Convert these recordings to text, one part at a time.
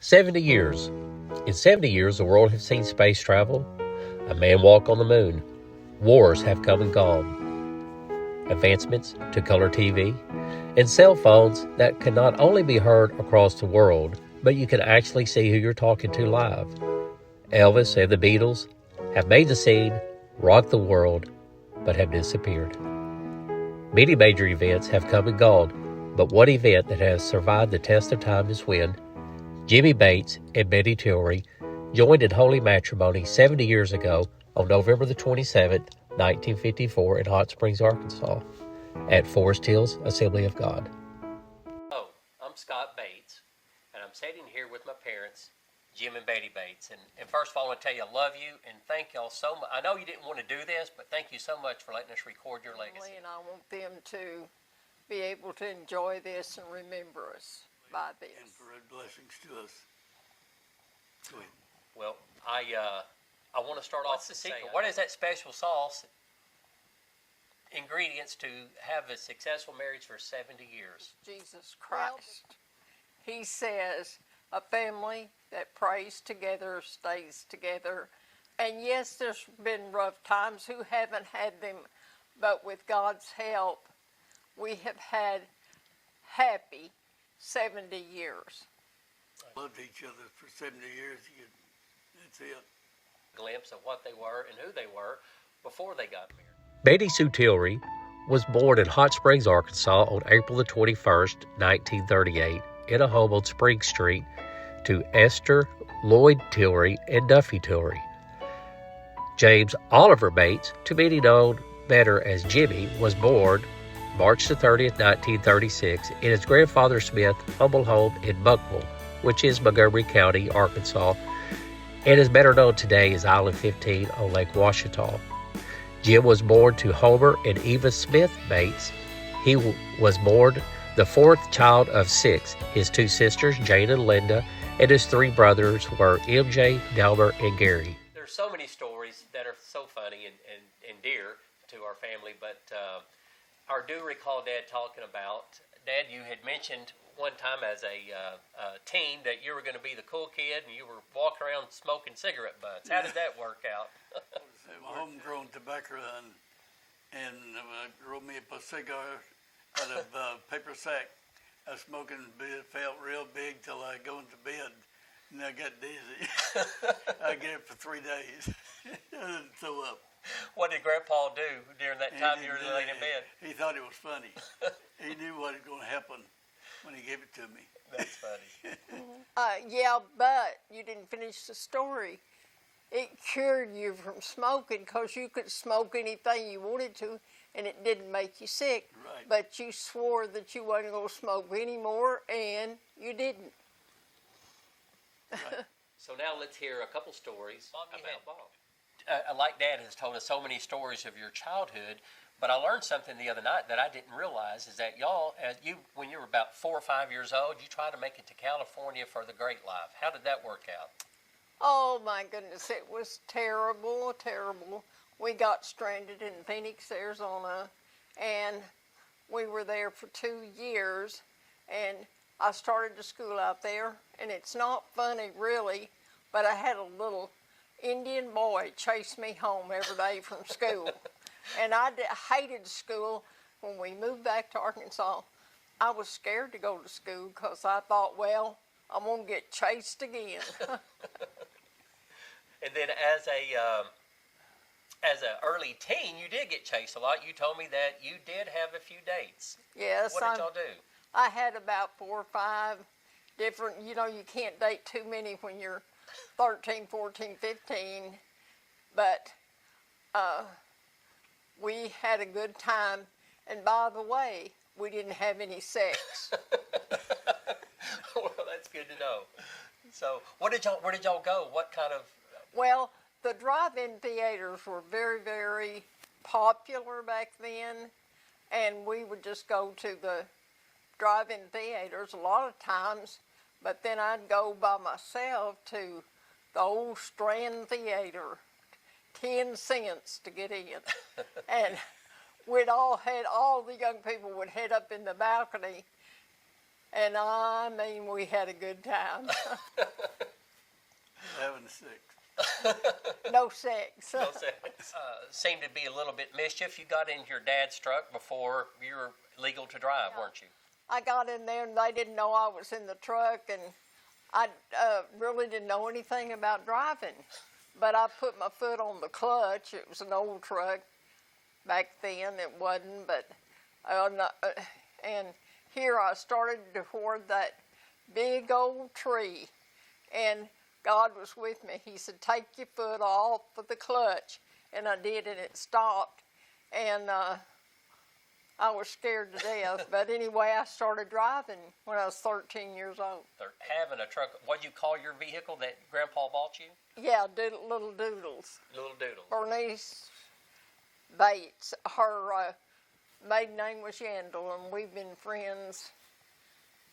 70 years. In 70 years, the world has seen space travel, a man walk on the moon. Wars have come and gone. Advancements to color TV and cell phones that can not only be heard across the world, but you can actually see who you're talking to live. Elvis and the Beatles have made the scene, rocked the world, but have disappeared. Many major events have come and gone, but one event that has survived the test of time is when Jimmy Bates and Betty Tillery joined in holy matrimony 70 years ago on November the 27th, 1954 in Hot Springs, Arkansas, at Forest Hills Assembly of God. Hello, I'm Scott Bates, and I'm sitting here with my parents, Jim and Betty Bates. And first of all, I want to tell you I love you and thank y'all so much. I know you didn't want to do this, but thank you so much for letting us record your legacy. And I want them to be able to enjoy this and remember us by this. And for blessings to us. Go ahead. Well, I want to start off. What's the secret? What is that special sauce? Ingredients to have a successful marriage for 70 years. Jesus Christ. He says a family that prays together stays together. And yes, there's been rough times. Who haven't had them? But with God's help, we have had happy 70 years. Loved each other for 70 years. That's it. Glimpse of what they were and who they were before they got married. Betty Sue Tillery was born in Hot Springs, Arkansas on April the 21st, 1938 in a home on Spring Street to Esther Lloyd Tillery and Duffy Tillery. James Oliver Bates, to many known better as Jimmy, was born March the 30th, 1936 in his grandfather Smith's humble home in Buckville, which is Montgomery County, Arkansas, and is better known today as Island 15 on Lake Ouachita. Jim was born to Homer and Eva Smith Bates. He was born the fourth child of six. His two sisters, Jane and Linda, and his three brothers were MJ, Delmer, and Gary. There's so many stories that are so funny and dear to our family, but I do recall Dad talking about, Dad, you had mentioned one time as a teen that you were going to be the cool kid and you were walking around smoking cigarette butts. How did that work out? My homegrown tobacco and rolled me up a cigar out of paper sack. I was smoking, it felt real big till I go into bed and I got dizzy. I get it for 3 days. I didn't throw up. What did Grandpa do during that time you were laying in bed? He thought it was funny. He knew what was going to happen when he gave it to me. That's funny. Yeah, but you didn't finish the story. It cured you from smoking because you could smoke anything you wanted to and it didn't make you sick. Right. But you swore that you wasn't going to smoke anymore and you didn't. Right. So now let's hear a couple stories about Bob. Like Dad has told us so many stories of your childhood, but I learned something the other night that I didn't realize is that y'all, when you were about 4 or 5 years old, you tried to make it to California for the great life. How did that work out? Oh my goodness, it was terrible, terrible. We got stranded in Phoenix, Arizona, and we were there for 2 years, and I started to school out there, and it's not funny really, but I had a little Indian boy chase me home every day from school. And I hated school. When we moved back to Arkansas, I was scared to go to school because I thought, well, I'm going to get chased again. And then as an early teen, you did get chased a lot. You told me that you did have a few dates. Yes. What did y'all do? I had about 4 or 5 different, you can't date too many when you're 13, 14, 15, but we had a good time. And by the way, we didn't have any sex. Well, that's good to know. So, where did y'all go? What kind of? Well, the drive-in theaters were very, very popular back then, and we would just go to the drive-in theaters a lot of times, but then I'd go by myself to the old Strand Theater, 10 cents to get in. And all the young people would head up in the balcony, and I mean, we had a good time. No sex. No sex. Seemed to be a little bit mischief. You got in your dad's truck before you were legal to drive, weren't you? I got in there and they didn't know I was in the truck, and I really didn't know anything about driving. But I put my foot on the clutch. It was an old truck. Back then it wasn't, but and here I started toward that big old tree, and God was with me. He said, take your foot off of the clutch, and I did, and it stopped, and I was scared to death. But anyway, I started driving when I was 13 years old. Having a truck, what'd you call your vehicle that Grandpa bought you? Yeah, Little Doodles. Little Doodle. Bernice Bates, her maiden name was Yandel, and we've been friends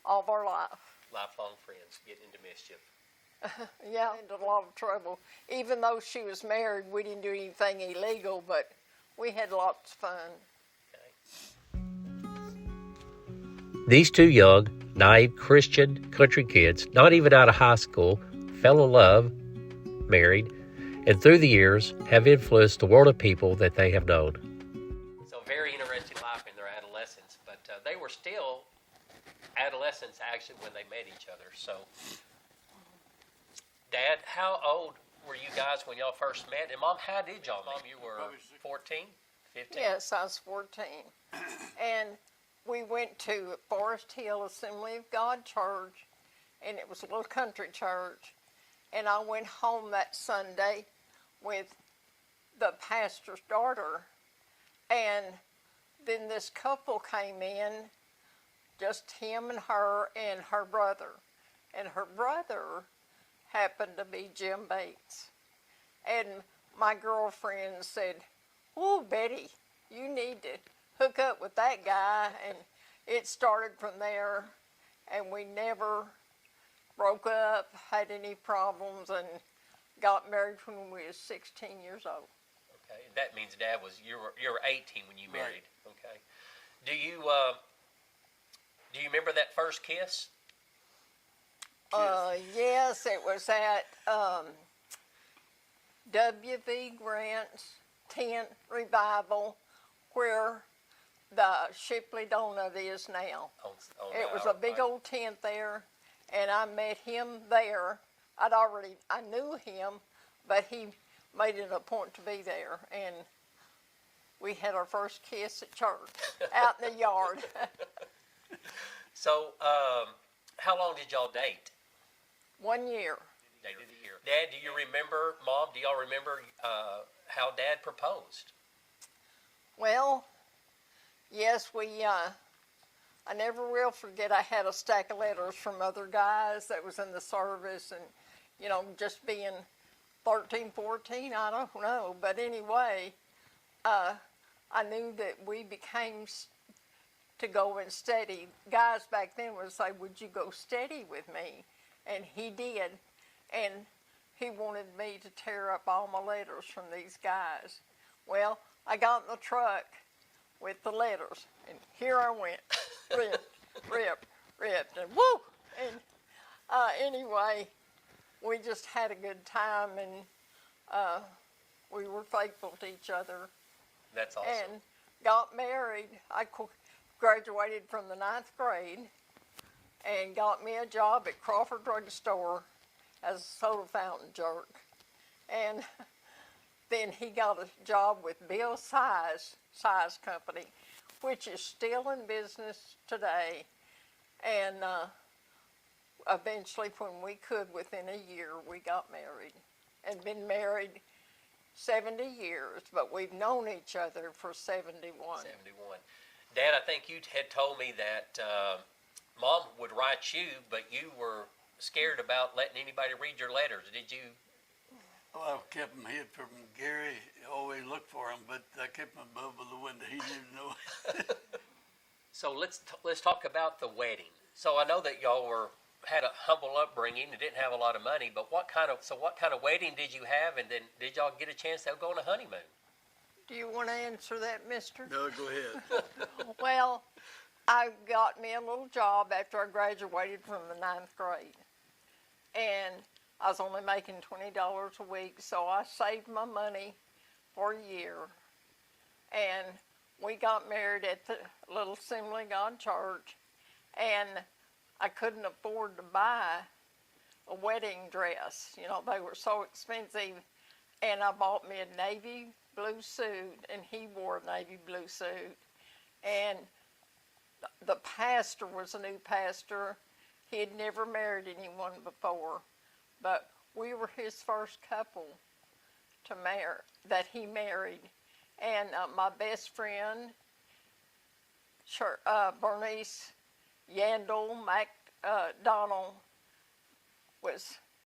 all of our life. Lifelong friends, get into mischief. Yeah, into a lot of trouble. Even though she was married, we didn't do anything illegal, but we had lots of fun. These two young, naive Christian country kids, not even out of high school, fell in love, married, and through the years have influenced the world of people that they have known. So very interesting life in their adolescence, but they were still adolescents actually when they met each other. So, Dad, how old were you guys when y'all first met? And Mom, how did y'all meet? You were 14, 15? Yes, I was 14. And we went to Forest Hill Assembly of God Church, and it was a little country church. And I went home that Sunday with the pastor's daughter, and then this couple came in, just him and her brother. And her brother happened to be Jim Bates. And my girlfriend said, "Oh, Betty, you need to hook up with that guy." And it started from there, and we never broke up, had any problems, and got married when we were 16 years old. Okay, that means Dad was you were 18 when you married. Right. Okay. Do you remember that first kiss? Yes, it was at W.V. Grant's tent revival, where the Shipley Donut is now. It was a big old tent there, and I met him there. I knew him, but he made it a point to be there, and we had our first kiss at church, out in the yard. So, how long did y'all date? 1 year. Dated a year. Dad, do you remember, Mom, do y'all remember how Dad proposed? Well, yes, I never will forget, I had a stack of letters from other guys that was in the service, and, just being 13, 14, I don't know. But anyway, I knew that we became to go and study. Guys back then would say, "Would you go steady with me?" And he did, and he wanted me to tear up all my letters from these guys. Well, I got in the truck with the letters, and here I went, ripped, and woo! And anyway, we just had a good time, and we were faithful to each other. That's awesome. And got married. I graduated from the 9th grade and got me a job at Crawford Drug Store as a soda fountain jerk. And then he got a job with Bill Size Company, which is still in business today. And eventually, when we could, within a year, we got married. And been married 70 years, but we've known each other for 71. 71. Dad, I think you had told me that Mom would write you, but you were scared about letting anybody read your letters. Did you? Well, I kept them hid from Gary. Always looked for them, but I kept them above the window. He didn't know. So let's talk about the wedding. So I know that y'all had a humble upbringing and didn't have a lot of money, but what kind of wedding did you have, and then did y'all get a chance to go on a honeymoon? Do you want to answer that, mister? No, go ahead. Well, I got me a little job after I graduated from the 9th grade. And I was only making $20 a week, so I saved my money for a year. And we got married at the Little Assembly of God Church, and I couldn't afford to buy a wedding dress. You know, they were so expensive. And I bought me a navy blue suit, and he wore a navy blue suit. And the pastor was a new pastor. He had never married anyone before, but we were his first couple to marry, that he married. And my best friend, Bernice Yandel McDonald, was